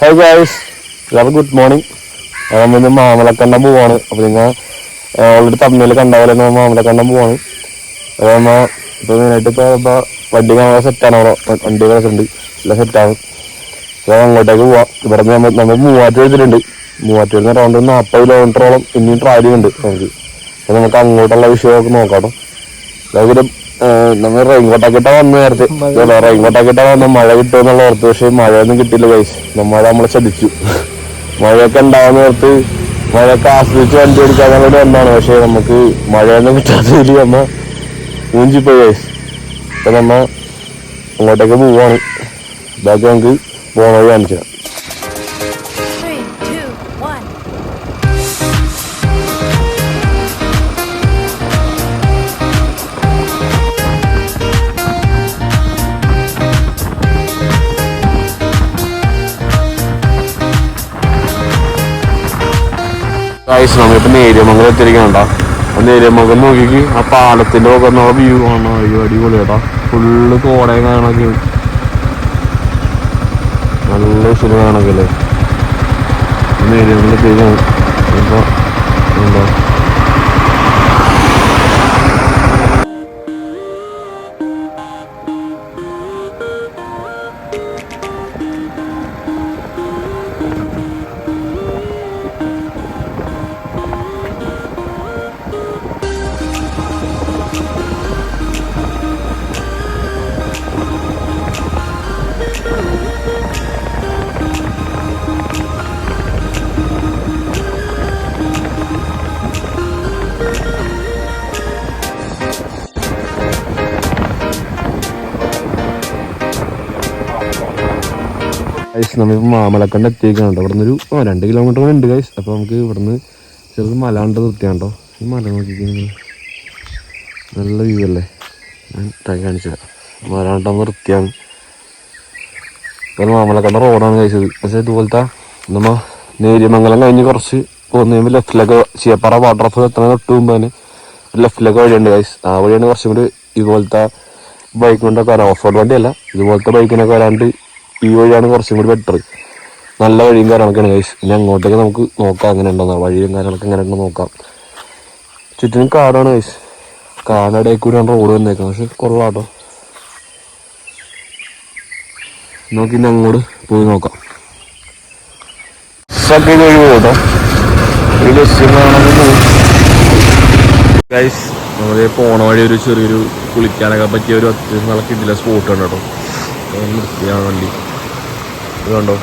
Hi guys, എല്ലാവർക്കും good morning. നമ്മൾ മാമലക്കണ്ടം പോവാണ്. അപ്പോൾ നിങ്ങൾ ഓൾറെഡി തമ്മിൽ കണ്ട പോലെ നമ്മൾ മാമലക്കണ്ടം പോവാണ്. അപ്പോൾ നമ്മൾ ഇപ്പോൾ മെയിനായിട്ട് ഇപ്പോൾ വണ്ടി കാണാൻ സെറ്റാണ്. അവിടെ വണ്ടികളൊക്കെ ഉണ്ട്, എല്ലാം സെറ്റാണ്. അപ്പോൾ അങ്ങോട്ടേക്ക് പോവാം. ഇവിടെ നമ്മൾ മൂവാറ്റൂർ എടുത്തിട്ടുണ്ട്. മൂവാറ്റൂരിൽ നിന്ന് അറൗണ്ട് 40 കിലോമീറ്ററോളം ഇനിയും ട്രാവലിംഗ് ഉണ്ട് നമുക്ക്. അപ്പോൾ നമുക്ക് അങ്ങോട്ടുള്ള വിഷയമൊക്കെ നോക്കാം കേട്ടോ. അതായത് നമ്മൾ റെയിൻകോട്ടാക്കിട്ടാ വന്ന് നേരത്തെ റെയിൻകോട്ടാക്കിട്ടാ വന്ന മഴ കിട്ടുമെന്നുള്ള ഓർത്ത്. പക്ഷെ മഴയൊന്നും കിട്ടിയില്ല ഗൈസ്. മഴ നമ്മളെ ശ്രദ്ധിച്ചു. മഴയൊക്കെ ഉണ്ടാവുന്ന ഓർത്ത് മഴയൊക്കെ ആസ്വദിച്ച് വണ്ടി ഓടിക്കാൻ വേണ്ടി വന്നതാണ്. പക്ഷെ നമുക്ക് മഴയൊന്നും കിട്ടാത്തതിൽ നമ്മ മൂഞ്ചിപ്പോയി ഗൈസ്. അപ്പൊ നമ്മ അങ്ങോട്ടേക്ക് പോവാണ്. ബാക്കി നമുക്ക് പോണ വഴി കാണിച്ചു തരാം. നമ്മളിപ്പോ നേര്യമംഗലം എത്തിരിക്കണ. നേര്യമംഗലം നോക്കിക്ക് ആ പാലത്തിന്റെ ഒക്കെ വ്യൂ കാണാം. അടിപൊളി കേട്ടാ. ഫുള്ള് കോടയും കാണൊക്കെ നല്ല വിഷയം കാണൊക്കെ. നേര്യമംഗലം എത്തിരിക്കണം. ഇപ്പൊ എന്താ നമ്മളിപ്പോൾ മാമലക്കണ്ട എത്തിയേക്കാണ്. ഇവിടുന്ന് ഒരു 2 കിലോമീറ്റർ ഉണ്ട് ഗൈസ്. അപ്പോൾ നമുക്ക് ഇവിടുന്ന് ചെറുത് മല കണ്ട് നിർത്തിയാണ്ടോ. ഈ മല നോക്കിക്കഴിഞ്ഞാൽ നല്ല വ്യൂ അല്ലേ. ഞാൻ കാണിച്ചു തരാം. മല കണ്ട നിർത്തിയാണ്. ഇപ്പോൾ മാമലക്കണ്ട റോഡാണ് കഴിച്ചത്. പക്ഷേ ഇതുപോലത്തെ നമ്മൾ നേര്യമംഗലം കഴിഞ്ഞ് കുറച്ച് പോകുന്ന കഴിയുമ്പോൾ ലെഫ്റ്റിലൊക്കെ ചീയപ്പാറ വാട്ടർഫോൾ എത്തുന്ന തൊട്ട് മുമ്പ് തന്നെ ലെഫ്റ്റിലൊക്കെ വഴിയുണ്ട് ഗൈസ്. ആ വഴിയാണ് കുറച്ചും കൂടി ഇതുപോലത്തെ ബൈക്ക് കൊണ്ടൊക്കെ വരാം. ഓഫ് റോഡ് വണ്ടിയല്ല, ഇതുപോലത്തെ ബൈക്കിനൊക്കെ വരാണ്ട് ഈ വഴിയാണ് കുറച്ചും കൂടി ബെറ്റർ. നല്ല വഴിയും കാര്യങ്ങളൊക്കെയാണ് ഗൈസ്. ഇനി അങ്ങോട്ടേക്ക് നമുക്ക് നോക്കാം എങ്ങനെ ഉണ്ടോ വഴിയും കാര്യങ്ങളൊക്കെ എങ്ങനെ ഉണ്ടോ നോക്കാം. ചുറ്റിനും കാടാണ് ഗൈസ്. കാടിടയിൽ കൂടിയാണ് റോഡ് വന്നേക്കുന്നത്. പക്ഷെ കുറവാട്ടോ. നോക്കി ഇനി അങ്ങോട്ട് പോയി നോക്കാം. വഴി പോകട്ടോ. ഈ ബസ്സിനാണെങ്കിൽ ഗൈസ് നമ്മള് പോണ വഴി ഒരു ചെറിയൊരു കുളിക്കാനൊക്കെ പറ്റിയ ഒരു അത്യാവശ്യം നല്ല കിട്ടില്ല സ്പോട്ട് ഉണ്ട് കേട്ടോ. നിർത്തിയാണ് വണ്ടി. ഇത് കണ്ടോ,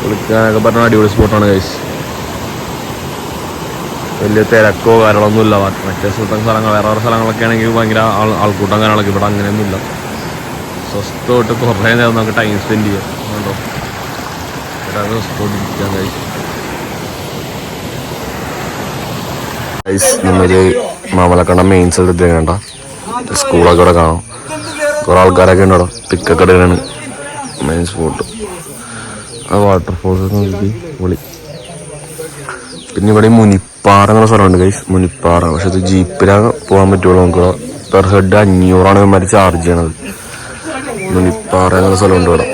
കുളിക്കാനൊക്കെ പറഞ്ഞ അടിപൊളി സ്പോട്ടാണ് ഗൈസ്. വലിയ തിരക്കോ കാര്യങ്ങളൊന്നുമില്ല. മറ്റേ സ്ഥലങ്ങൾ വേറെ സ്ഥലങ്ങളൊക്കെ ആണെങ്കിൽ ഭയങ്കര ആൾക്കൂട്ടം കാര്യങ്ങളൊക്കെ. ഇവിടെ അങ്ങനെയൊന്നുമില്ല. സ്വസ്ഥമായിട്ട് കുറേ നേരം നമുക്ക് ടൈം സ്പെൻഡ് ചെയ്യാം. കണ്ടോ, സ്വസ്ഥമായിട്ടിരിക്കാം ഗൈസ്. നമ്മളൊരു മാമലക്കണ്ട മെയിൻ സൈഡ് എത്തിയേക്കണ്ട. സ്കൂളൊക്കെ ഇവിടെ കാണാം. കുറെ ആൾക്കാരൊക്കെ ഉണ്ട് അവിടെ. പിക്കൊക്കെ ഇടാനാണ് മെയിൻ സ്പോട്ട്. ആ വാട്ടർഫോൾസ് നോക്കി പൊളി. പിന്നെ ഇവിടെ മുനിപ്പാറ എന്നുള്ള സ്ഥലമുണ്ട് ഗൈസ്. മുനിപ്പാറ. പക്ഷെ ഇത് ജീപ്പിലാണ് പോകാൻ പറ്റുള്ളൂ. നമുക്ക് പെർ ഹെഡ് 500 ഇവന്മാർ ചാർജ് ചെയ്യണത്. മുനിപ്പാറ എന്നുള്ള സ്ഥലമുണ്ട് ഇവിടെ.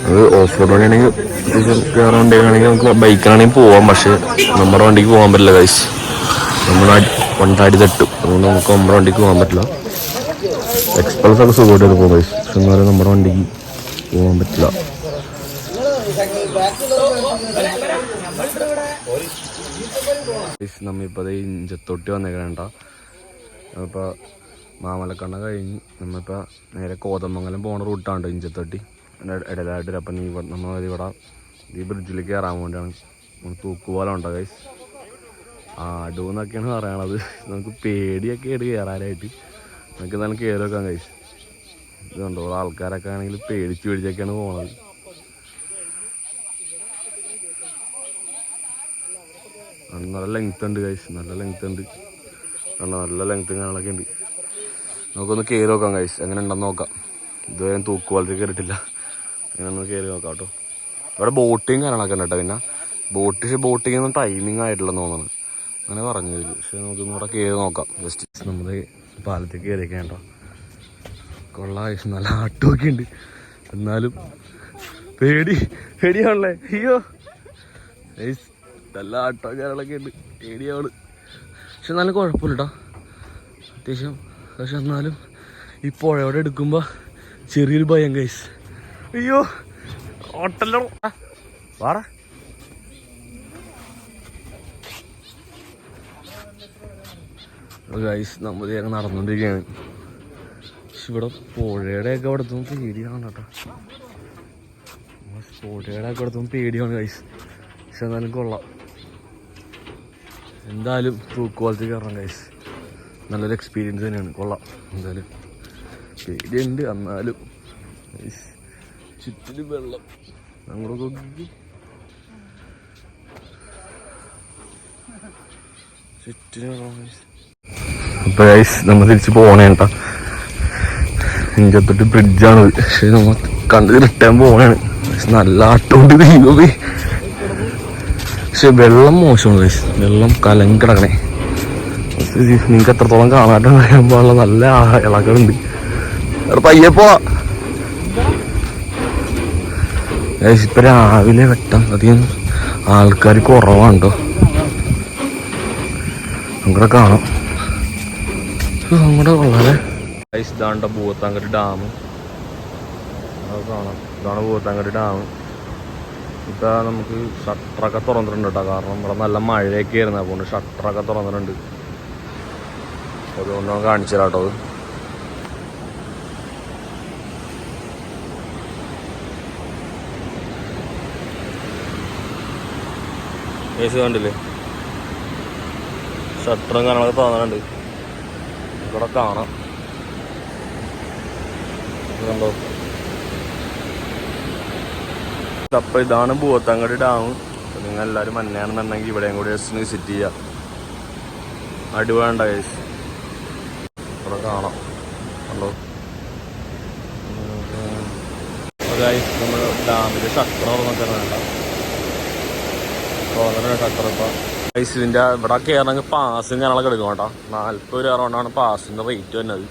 അത് ഓഫ് റോഡ് വണ്ടിയാണെങ്കിൽ വേറെ വണ്ടിയാണെങ്കിൽ നമുക്ക് ബൈക്കിനാണെങ്കിൽ പോവാം. പക്ഷെ നമ്മുടെ വണ്ടിക്ക് പോകാൻ പറ്റില്ല ഗൈസ്. നമ്മുടെ വണ്ടി അടി തട്ടും. അതുകൊണ്ട് നമുക്ക് നമ്മുടെ വണ്ടിക്ക് പോകാൻ പറ്റില്ല. എക്സ്പ്രസ് ഒക്കെ സുഖമായിട്ട് പോകും ഗൈസ്. പക്ഷെ എന്നാലും നമ്മുടെ വണ്ടിക്ക് പോകാൻ പറ്റില്ല. നമ്മളിപ്പോൾ ഇഞ്ചത്തൊട്ടി വന്നേക്കണേണ്ട. അപ്പോൾ മാമലക്കണ്ട കഴിഞ്ഞ് നമ്മളിപ്പോൾ നേരെ കോതമംഗലം പോണ റൂട്ടാണ് ഇഞ്ചത്തൊട്ടി ഇടയിലായിട്ട്. അപ്പം നമ്മൾ ഇവിടെ ഈ ബ്രിഡ്ജിലേക്ക് കയറാൻ വേണ്ടിയാണ്. തൂക്കുപോലെ ഉണ്ടോ ഗൈസ്. ആടുന്നൊക്കെയാണ് പറയണത്. നമുക്ക് പേടിയൊക്കെ ആയിട്ട് കയറാനായിട്ട്. നമുക്ക് എന്നാലും കയറി വെക്കാൻ ഗൈസ്. ഇതുണ്ടോ, ആൾക്കാരൊക്കെ ആണെങ്കിൽ പേടിച്ചൊക്കെയാണ് പോണത്. നല്ല ലെങ്ത് ഉണ്ട് ഗൈസ്. നല്ല ലെങ്ത് ഉണ്ട്. നല്ല ലെങ്ത്തും കാര്യങ്ങളൊക്കെ ഉണ്ട്. നമുക്കൊന്ന് കയറി നോക്കാം ഗൈസ്. എങ്ങനെ ഉണ്ടെന്ന് നോക്കാം. ഇതുവരെ തൂക്കുപോലത്തേക്ക് കയറിയിട്ടില്ല. അങ്ങനെ ഒന്ന് കയറി നോക്കാം കേട്ടോ. ഇവിടെ ബോട്ടിങ് കാര്യങ്ങളൊക്കെ ഉണ്ട് കേട്ടോ. പിന്നെ ബോട്ടിങ്ങൊന്നും ടൈമിങ് ആയിട്ടില്ലെന്ന് തോന്നുന്നു. അങ്ങനെ പറഞ്ഞു. പക്ഷെ നമുക്കൊന്നും കൂടെ കയറി നോക്കാം. ജസ്റ്റ് നമ്മൾ പാലത്തേക്ക് കയറിയൊക്കെ കേട്ടോ. കൊള്ളാം. നല്ല ആട്ടുമൊക്കെ ഉണ്ട്. എന്നാലും പേടിയാണല്ലേ? അയ്യോ നല്ല ആട്ടോക്കാരൊക്കെ ഉണ്ട്, പേടിയാണ്. പക്ഷെ എന്നാലും കുഴപ്പമില്ല കേട്ടോ, അത്യാവശ്യം. പക്ഷെ എന്നാലും ഈ പുഴയോടെ എടുക്കുമ്പോൾ ചെറിയൊരു ഭയം ഗൈസ്. അയ്യോ ഓട്ടല്ലോ വാടാ. ഗൈസ് നമ്മൾ ഞങ്ങൾ നടന്നുകൊണ്ടിരിക്കുകയാണ്. പക്ഷെ ഇവിടെ പുഴയുടെയൊക്കെ അവിടെ എത്തുമ്പോൾ പേടിയാണ് കേട്ടോ, പുഴയുടെയൊക്കെ അവിടെ എത്തുമ്പോൾ പേടിയാണ് ഗൈസ്. പക്ഷെ എന്നാലും കൊള്ളാം, എന്തായാലും ട്രൂ ക്വാളിറ്റി കയറണം ഗൈസ്. നല്ലൊരു എക്സ്പീരിയൻസ് തന്നെയാണ്, കൊള്ളാം. എന്തായാലും പേടിയുണ്ട്, എന്നാലും ചുറ്റിലും വെള്ളം നമ്മുടെ ചുറ്റിനും വെള്ളം. ഇപ്പൊ ഗൈസ് നമ്മൾ തിരിച്ച് പോണേ കേട്ടോ, ഇഞ്ചത്തൊട്ട് ബ്രിഡ്ജാണ്. പക്ഷെ നമ്മൾ കണ്ട് റിട്ടേൺ പോണേണ്. പക്ഷെ നല്ല ആട്ടോണ്ട് ദൈവമേ. പക്ഷെ വെള്ളം മോശമാണ് ഗൈസ്, വെള്ളം കലങ്കിടക്കണേ. നിങ്ങൾക്ക് എത്രത്തോളം കാണാൻ പാടുള്ള നല്ല ഇളകളുണ്ട്. പയ്യെ പോവാ ഗൈസ്. ഇപ്പൊ രാവിലെ വെട്ടം അധികം ആൾക്കാർ കുറവാണ്ടോ, നമുക്കിവിടെ കാണാം. അങ്ങോട്ട് കൊള്ളാല്ലേ ഗൈസ്. ഇതാണ്ട ഭൂത്താങ്കട്ട് ഡാം, അത് കാണാം. ഇതാണ് ഭൂത്താങ്കട്ട് ഡാം. ഇപ്പൊ നമുക്ക് ഷട്ടറൊക്കെ തുറന്നിട്ടുണ്ട് കേട്ടോ, കാരണം ഇവിടെ നല്ല മഴയൊക്കെ ആയിരുന്നു, അതുകൊണ്ട് ഷട്ടറൊക്കെ തുറന്നിട്ടുണ്ട്. അതുകൊണ്ട് നമുക്ക് കാണിച്ചു തരാം കേട്ടോ. കേസ് കണ്ടില്ലേ, ഷട്ടറും കാര്യങ്ങളൊക്കെ തുറന്നിട്ടുണ്ട്. ഇവിടെ കാണാം, കണ്ടോ. അപ്പൊ ഇതാണ് ഭൂത്താങ്കടി ഡാം. നിങ്ങൾ എല്ലാവരും മഞ്ഞാണെന്നുണ്ടെങ്കിൽ ഇവിടെയും കൂടി ജസ്റ്റ് വിസിറ്റ് ചെയ്യാം. അടിപൊളിയുണ്ട കേസ്, ഇവിടെ കാണാം, കണ്ടോ. നമ്മൾ ഡാമിന്റെ ഷട്ടർ തുറന്നൊക്കെ വേണ്ട, ഷട്ടർ. ഇപ്പൊ ഇതിന്റെ ഇവിടെ കയറണമെങ്കിൽ പാസും കാര്യങ്ങളൊക്കെ എടുക്കും കേട്ടോ. 40 രൂപ കൊണ്ടാണ് പാസിന്റെ റേറ്റ് വരുന്നത്.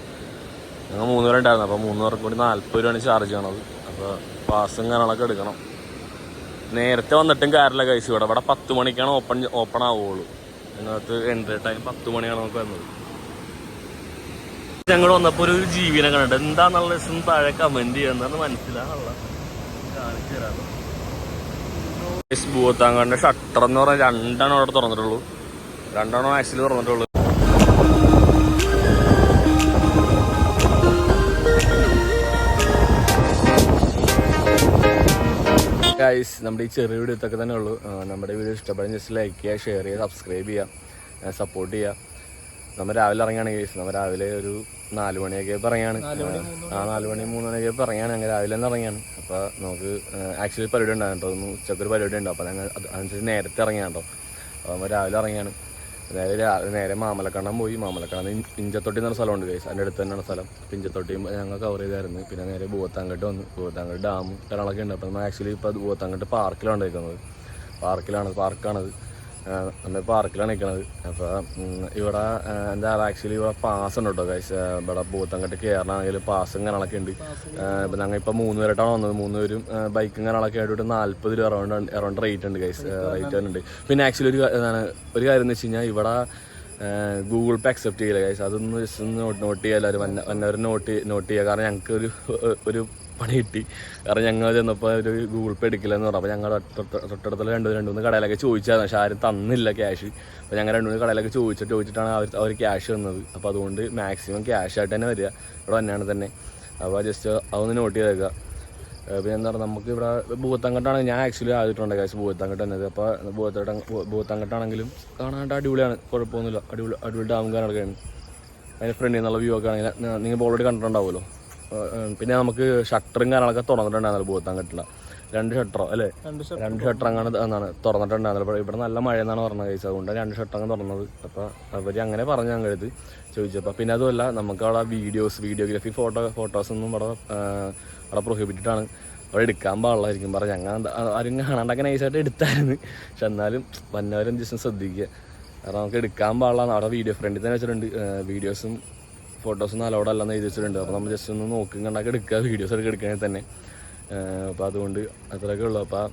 ഞങ്ങൾ 3 പേര് ഉണ്ടായിരുന്നു, അപ്പോൾ 3 പേർക്ക് കൂടി 40 രൂപയാണ് ചാർജ് ചെയ്യണത്. അപ്പോൾ പാസും കാര്യങ്ങളൊക്കെ എടുക്കണം. നേരത്തെ വന്നിട്ടും കാര്യമില്ല ഗൈസ്, ഇവിടെ 10 മണിക്കാണ് ഓപ്പൺ ആവുള്ളൂ. ഇതിനകത്ത് എൻട്രി ടൈം 10 മണിയാണ് നമുക്ക് വരുന്നത്. ഞങ്ങൾ വന്നപ്പോൾ ഒരു ജീവിനെ കണ്ടിട്ട് എന്താന്നുള്ള ദിവസം താഴെ കമന്റ് ചെയ്യാന്ന് മനസ്സിലാവുള്ള കാണിച്ചു തരാം. ഭൂത്താങ്കടിന്റെ ഷട്ടർ എന്ന് പറഞ്ഞാൽ 2 അവിടെ തുറന്നിട്ടുള്ളൂ, 2 ആക്ച്വലി തുറന്നിട്ടുള്ളൂ. ഗൈസ് നമ്മുടെ ഈ ചെറിയ വീഡിയോ ഇതൊക്കെ തന്നെ ഉള്ളൂ. നമ്മുടെ വീഡിയോ ഇഷ്ടപ്പെടാൻ ജസ്റ്റ് ലൈക്ക് ചെയ്യുക, ഷെയർ ചെയ്യുക, സബ്സ്ക്രൈബ് ചെയ്യുക, സപ്പോർട്ട് ചെയ്യുക. നമ്മൾ രാവിലെ ഇറങ്ങിയാണ് ഗൈസ്, നമ്മൾ രാവിലെ ഒരു 4 മണിയൊക്കെ ഇറങ്ങിയാണ്. 4 മണി 3 മണിയൊക്കെ ഇറങ്ങിയാണ്, ഞങ്ങൾ രാവിലെ തന്നെ ഇറങ്ങിയാണ്. അപ്പോൾ നമുക്ക് ആക്ച്വലി പരിപാടി ഉണ്ടാകും കേട്ടോ, ഉച്ചക്കൊരു പരിപാടി ഉണ്ട്. അപ്പോൾ ഞങ്ങൾ അതനുസരിച്ച് നേരത്തെ ഇറങ്ങിയാണ് കേട്ടോ. അപ്പോൾ നമ്മൾ രാവിലെ ഇറങ്ങിയാണ്. നേരെ മാമലക്കണ്ണം പോയി. മാമലക്കണ്ണം ഇഞ്ചത്തൊട്ടി എന്നൊരു സ്ഥലമുണ്ട് ഗൈസ്, അതിൻ്റെ അടുത്ത് തന്നെയാണ് സ്ഥലം. ഇഞ്ചത്തൊട്ടിയും ഞങ്ങൾ കവർ ചെയ്തായിരുന്നു. പിന്നെ നേരെ ഭൂത്താങ്കട്ട് വന്നു. ഭൂത്താങ്കട്ട് ഡാമും കാര്യങ്ങളൊക്കെ ഉണ്ട്. അപ്പോൾ നമ്മൾ ആക്ച്വലി ഇപ്പോൾ ഭൂത്താങ്കട്ട് പാർക്കിലാണ് നിൽക്കുന്നത്. പാർക്കാണത്. നമ്മൾ പാർക്കിലാണ് നിൽക്കുന്നത്. അപ്പോൾ ഇവിടെ എന്താ ആക്ച്വലി ഇവിടെ പാസ് ഉണ്ട് കേട്ടോ ഗൈസ്. ഇവിടെ ഭൂത്താങ്കട്ട് കയറണമെങ്കിൽ പാസും കാര്യങ്ങളൊക്കെ ഉണ്ട്. ഇപ്പം ഞങ്ങൾ ഇപ്പോൾ 3 പേരായിട്ടാണ് വന്നത്. 3 പേരും ബൈക്കും കാര്യങ്ങളൊക്കെ ആയിട്ട് 40 രൂപ അറൗണ്ട് റേറ്റ് ഉണ്ട് ഗൈസ്, റേറ്റ് ഉണ്ട്. പിന്നെ ആക്ച്വലി ഒരു കാര്യം എന്ന് വെച്ച് കഴിഞ്ഞാൽ ഇവിടെ ഗൂഗിൾ പേ അക്സെപ്റ്റ് ചെയ്യില്ല ഗൈസ്. അതൊന്ന് ജസ്റ്റ് ഒന്ന് നോട്ട് ചെയ്യുക എല്ലാവരും, വന്നവർ നോട്ട് ചെയ്യുക. കാരണം ഞങ്ങൾക്ക് ഒരു പണി കിട്ടി. കാരണം ഞങ്ങൾ ചെന്നപ്പോൾ ഒരു ഗൂഗിൾ പേ എടുക്കില്ല എന്ന് പറഞ്ഞു. അപ്പോൾ ഞങ്ങൾ തൊട്ടടുത്തുള്ള 2-3 കടയിലൊക്കെ ചോദിച്ചായിരുന്നു, പക്ഷേ ആരും തന്നില്ല ക്യാഷ്. അപ്പോൾ ഞങ്ങൾ 2-3 കടയിലൊക്കെ ചോദിച്ചിട്ടാണ് അവർ ക്യാഷ് തന്നത്. അപ്പോൾ അതുകൊണ്ട് മാക്സിമം ക്യാഷ് ആയിട്ട് തന്നെ വരിക ഇവിടെ തന്നെയാണ് തന്നെ. അപ്പോൾ ജസ്റ്റ് അതൊന്ന് നോട്ട് ചെയ്തേക്കുക. പിന്നെ എന്താ പറയുക, നമുക്ക് ഇവിടെ ഭൂത്താങ്കട്ടാണെങ്കിൽ ഞാൻ ആക്ച്വലി ആദ്യമായിട്ടുണ്ട് ഗൈസ് ഭൂത്താങ്കട്ട് തന്നത്. അപ്പോൾ ഭൂത്താങ്കട്ടാണെങ്കിലും കാണാണ്ട് അടിപൊളിയാണ്, കുഴപ്പമൊന്നുമില്ല. അടിപൊളി ഡാമും കാര്യങ്ങളൊക്കെയാണ്. അതിൻ്റെ ഫ്രണ്ടിൽ നിന്നുള്ള വ്യൂ ഒക്കെ ആണെങ്കിൽ നിങ്ങൾ ഓൾറെഡി കണ്ടിട്ടുണ്ടാവുമല്ലോ. പിന്നെ നമുക്ക് ഷട്ടറും കാര്യങ്ങളൊക്കെ തുറന്നിട്ടുണ്ടായിരുന്നല്ലോ ഭൂത്താങ്കട്ടില്ല. 2 ഷട്ടറോ അല്ലേ, 2 ഷട്ടർ അങ്ങനെ എന്നാണ് തുറന്നിട്ടുണ്ടായിരുന്നല്ലോ. ഇവിടെ നല്ല മഴ എന്നാണ് പറഞ്ഞത് കഴിച്ചത്, അതുകൊണ്ടാണ് 2 ഷട്ടർ അങ്ങ് തുറന്നത്. അപ്പോൾ അവർ അങ്ങനെ പറഞ്ഞു ഞങ്ങളടുത്ത് ചോദിച്ചപ്പോൾ. പിന്നെ അതുമല്ല നമുക്ക് അവിടെ വീഡിയോഗ്രാഫി ഫോട്ടോസൊന്നും അവിടെ പ്രൊഹിബിറ്റഡ് ആണ്, അവിടെ എടുക്കാൻ പാടില്ലായിരിക്കും പറഞ്ഞു. ഞങ്ങൾ ആരും കാണാണ്ടൊക്കെ നൈസായിട്ട് എടുത്തായിരുന്നു. പക്ഷെ എന്നാലും വന്നവരും ജസ്റ്റ് ശ്രദ്ധിക്കുക, കാരണം നമുക്ക് എടുക്കാൻ പാടില്ല. അവിടെ വീഡിയോ ഫ്രണ്ടിൽ തന്നെ വെച്ചിട്ടുണ്ട്, വീഡിയോസും ഫോട്ടോസൊന്നും അലൗഡ് അല്ലെന്ന് എഴുതി വെച്ചിട്ടുണ്ട്. അപ്പോൾ നമ്മൾ ജസ്റ്റ് ഒന്ന് നോക്കി കണ്ടൊക്കെ എടുക്കുക, വീഡിയോസ് ഒക്കെ എടുക്കണമെങ്കിൽ തന്നെ. അപ്പോൾ അതുകൊണ്ട് അത്രയൊക്കെ ഉള്ളൂ. അപ്പോൾ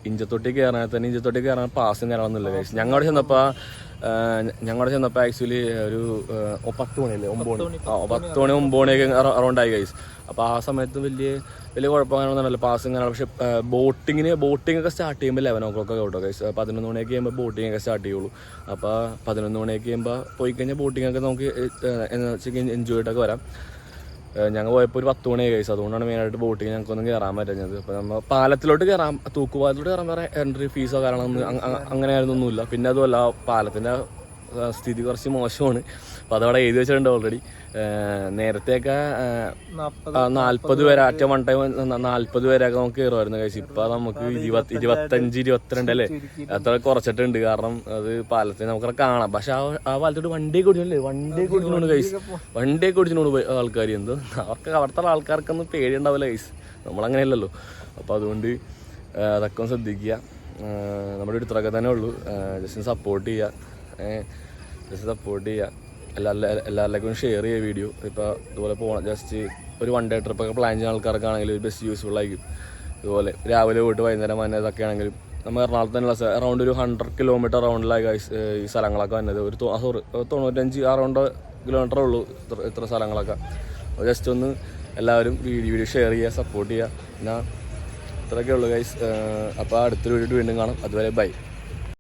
ഇഞ്ചത്തൊട്ടി കയറാൻ പാസ് കയറണമെന്നില്ല ഗൈസ്. ഞങ്ങളവിടെ ചെന്നപ്പോൾ ആക്ച്വലി ഒരു 10 മണിയല്ലേ 9 മണി 9 മണിയൊക്കെ അറൗണ്ടായി ഗൈസ്. അപ്പോൾ ആ സമയത്ത് വലിയ കുഴപ്പമൊന്നുമല്ല പാസ് ഇങ്ങനെ. പക്ഷേ ബോട്ടിങ്ങൊക്കെ സ്റ്റാർട്ട് ചെയ്യുമ്പോൾ 11 o'clock കേട്ടോ ഗൈസ്. 11 മണിയൊക്കെ ചെയ്യുമ്പോൾ ബോട്ടിങ്ങൊക്കെ സ്റ്റാർട്ട് ചെയ്യുള്ളൂ. അപ്പോൾ 11 മണിയൊക്കെ ചെയ്യുമ്പോൾ പോയി കഴിഞ്ഞാൽ ബോട്ടിങ്ങൊക്കെ നമുക്ക് എന്ന് വെച്ചാൽ എൻജോയ് ചെയ്തിട്ടൊക്കെ വരാം. ഞങ്ങൾ പോയപ്പോൾ ഒരു 10 മണിയായി ഗൈസ്. അതുകൊണ്ടാണ് മെയിനായിട്ട് ബോട്ടിങ് ഞങ്ങൾക്കൊന്നും കയറാൻ പറ്റുന്നത്. അപ്പോൾ നമ്മൾ പാലത്തിലോട്ട് കയറാം, തൂക്കുപാലത്തിലോട്ട് കയറാൻ വേറെ എൻട്രി ഫീസോ കാര്യങ്ങളൊന്നും അങ്ങനെ ആയിരുന്നൊന്നുമില്ല. പിന്നെ അതുമല്ല പാലത്തിൻ്റെ സ്ഥിതി കുറച്ച് മോശമാണ്. അപ്പോൾ അതവിടെ എഴുതി വെച്ചിട്ടുണ്ട് ഓൾറെഡി. നേരത്തെയൊക്കെ 40 പേര് അറ്റ വൺ ടൈം 40 പേരൊക്കെ നമുക്ക് കയറുമായിരുന്നു കഴിച്ച്. ഇപ്പം നമുക്ക് 25, 22 അല്ലേ അത്ര കുറച്ചിട്ടുണ്ട്. കാരണം അത് പാലത്തിന് നമുക്കത് കാണാം. പക്ഷെ ആ പാലത്തോട്ട് വണ്ടിയൊക്കെ ഓടിച്ചിട്ടുണ്ട് കഴിച്ച്. വണ്ടിയൊക്കെ ഓടിച്ചിട്ടുണ്ട് ആൾക്കാർ. എന്തോ അവിടുത്തെ ആൾക്കാർക്കൊന്നും പേടിയുണ്ടാവില്ല കഴിച്ച്. നമ്മളങ്ങനെയല്ലല്ലോ. അപ്പോൾ അതുകൊണ്ട് അതൊക്കെ ഒന്ന് ശ്രദ്ധിക്കുക. നമ്മുടെ അടുത്തൊക്കെ തന്നെ ഉള്ളൂ. ജസ്റ്റ് സപ്പോർട്ട് ചെയ്യുക. എല്ലാവരിലേക്കും ഷെയർ ചെയ്യുക വീഡിയോ. ഇപ്പോൾ ഇതുപോലെ പോകണം, ജസ്റ്റ് ഒരു 1 day ട്രിപ്പൊക്കെ പ്ലാൻ ചെയ്യുന്ന ആൾക്കാർക്കാണെങ്കിൽ ബെസ്റ്റ് യൂസ്ഫുൾ ആയിരിക്കും. ഇതുപോലെ രാവിലെ പോയിട്ട് വൈകുന്നേരം വന്നതൊക്കെ ആണെങ്കിലും നമ്മൾ എറണാകുളത്ത് തന്നെയുള്ള അറൗണ്ട് ഒരു 100 kilometer റൗണ്ടിലായി ഈ സ്ഥലങ്ങളൊക്കെ വന്നത്. ഒരു 95 അറൗണ്ട് കിലോമീറ്ററേ ഉള്ളൂ ഇത്ര സ്ഥലങ്ങളൊക്കെ. അപ്പോൾ ജസ്റ്റ് ഒന്ന് എല്ലാവരും വീഡിയോ ഷെയർ ചെയ്യുക, സപ്പോർട്ട് ചെയ്യുക. പിന്നെ ഇത്രയൊക്കെ ഉള്ളൂ ഗൈസ്. അപ്പോൾ അടുത്തൊരു വീഡിയോ വീണ്ടും കാണാം. അതുവരെ ബൈ.